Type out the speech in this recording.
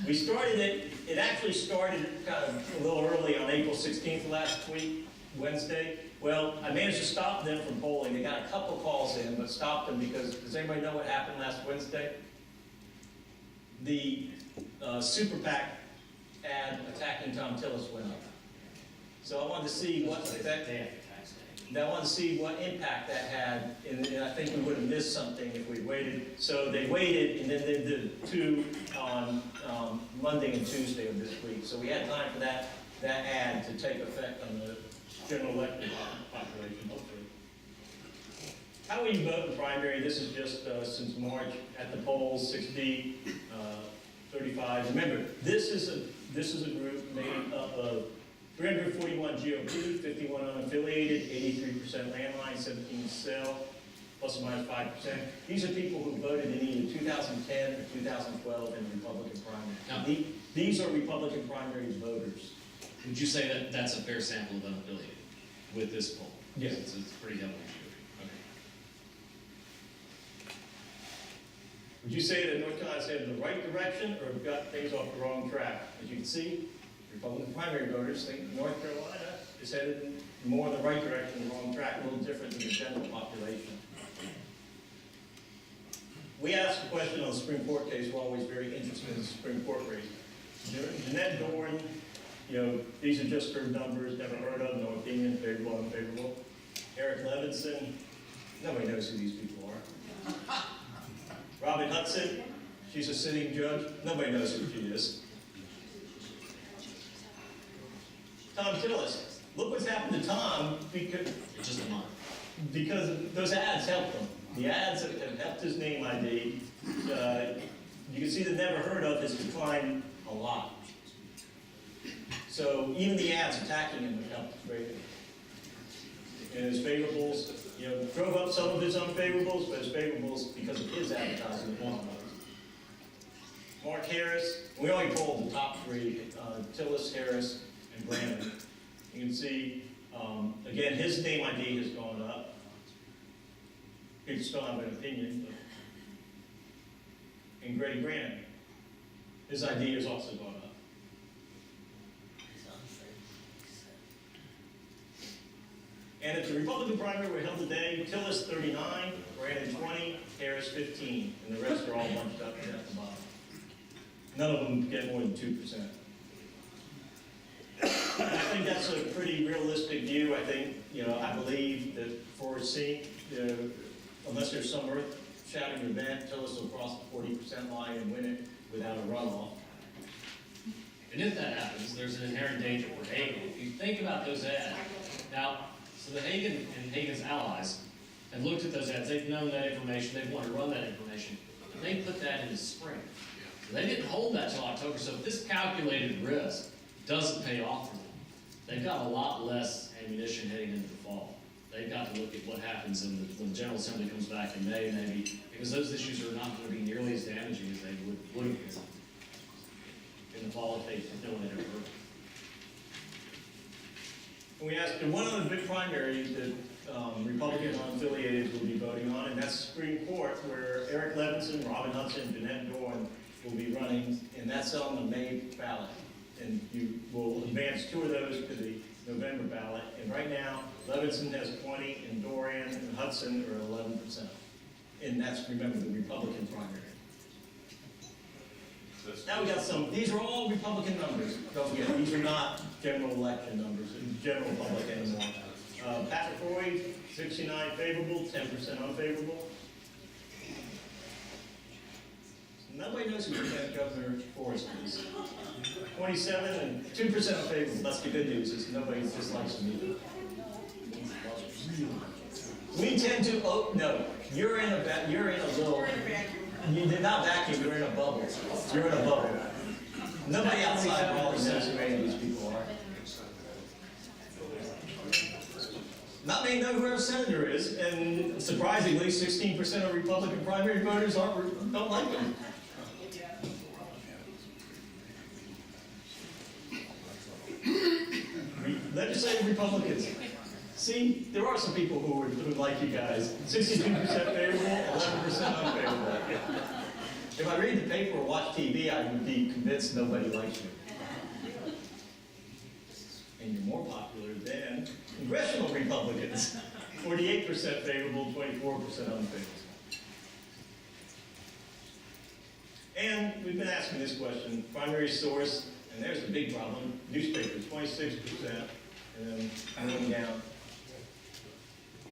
We started it actually started kind of a little early on April 16th last week, Wednesday. Well, I managed to stop them from polling. They got a couple calls in, but stopped them because, does anybody know what happened last Wednesday? The Super PAC ad attacking Tom Tillis went up. So I wanted to see what effect, I wanted to see what impact that had, and I think we would have missed something if we waited. So they waited, and then they did two on Monday and Tuesday of this week. So we had time for that ad to take effect on the general elected population, hopefully. How will you vote in primary? This is just since March at the polls, 6D, 35. Remember, this is a group made up of 341 GOP, 51 unaffiliated, 83% landline, 17 cell, plus or minus 5%. These are people who voted in either 2010 or 2012 in the Republican primary. Now, these are Republican primary voters. would you say that that's a fair sample of unaffiliated with this poll? Yes. It's pretty heavily skewed. Okay. Would you say that North Carolina's headed in the right direction or have got things off the wrong track? As you can see, Republican primary voters think North Carolina is headed in more in the right direction, the wrong track, a little different than the general population. We asked a question on the Supreme Court case. We're always very interested in the Supreme Court race. Jeanette Dorn, these are just her numbers, never heard of, no opinion, favorable, unfavorable. Eric Levinson, nobody knows who these people are. Robin Hudson, she's a sitting judge, nobody knows who she is. Tom Tillis, look what's happened to Tom because Just a month. those ads helped him. The ads have helped his name ID. You can see the never heard of has declined a lot. So even the ads attacking him have helped greatly. And his favorables, drove up some of his unfavorables, but his favorables, because of his advertising, won those. Mark Harris, we only polled the top three, Tillis, Harris, and Brandon. You can see, again, his name ID has gone up. People still have an opinion. And Grady Grant, his ID has also gone up. And at the Republican primary we held today, Tillis 39, Brandon 20, Harris 15, and the rest are all bunched up at the bottom. None of them get more than 2%. And I think that's a pretty realistic view. I think, I believe that for seeing, unless there's some earth-shattering event, Tillis will cross the 40% line and win it without a runoff. And if that happens, there's an inherent danger for Hagan. If you think about those ads, now, so the Hagan and Hagan's allies have looked at those ads, they've known that information, they've wanted to run that information, but they put that in the spring. So they didn't hold that till October, so if this calculated risk doesn't pay off for them, they've got a lot less ammunition heading into the fall. They've got to look at what happens when the General Assembly comes back in May, maybe, because those issues are not going to be nearly as damaging as they would have been in the fall if no one had ever heard. And we asked, and one other big primary that Republican unaffiliated will be voting on, and that's the Supreme Court, where Eric Levinson, Robin Hudson, Jeanette Dorn will be running, and that's on the May ballot. And you will advance two of those to the November ballot. And right now, Levinson has 20, and Doran and Hudson are 11%. And that's, remember, the Republican primary. Now we got these are all Republican numbers. Don't forget, these are not general election numbers in the general public anymore. Patrick Roy, 69 favorable, 10% unfavorable. Nobody knows who Lieutenant Governor Forrest is. 27 and 2% unfavorable. That's the good news, is nobody dislikes him either. We tend to, no, you're in a little, you did not vacuum, you're in a bubble. You're in a bubble. Nobody outside Raleigh knows who any of these people are. Not many know who our senator is, and surprisingly, 16% of Republican primary voters don't like him. Legislative Republicans. See, there are some people who like you guys. 62% favorable, 11% unfavorable. If I read the paper or watch TV, I would be convinced nobody likes you. And you're more popular than congressional Republicans. 48% favorable, 24% unfavorable. And we've been asking this question, primary source, and there's the big problem, newspapers, 26%, and then going down.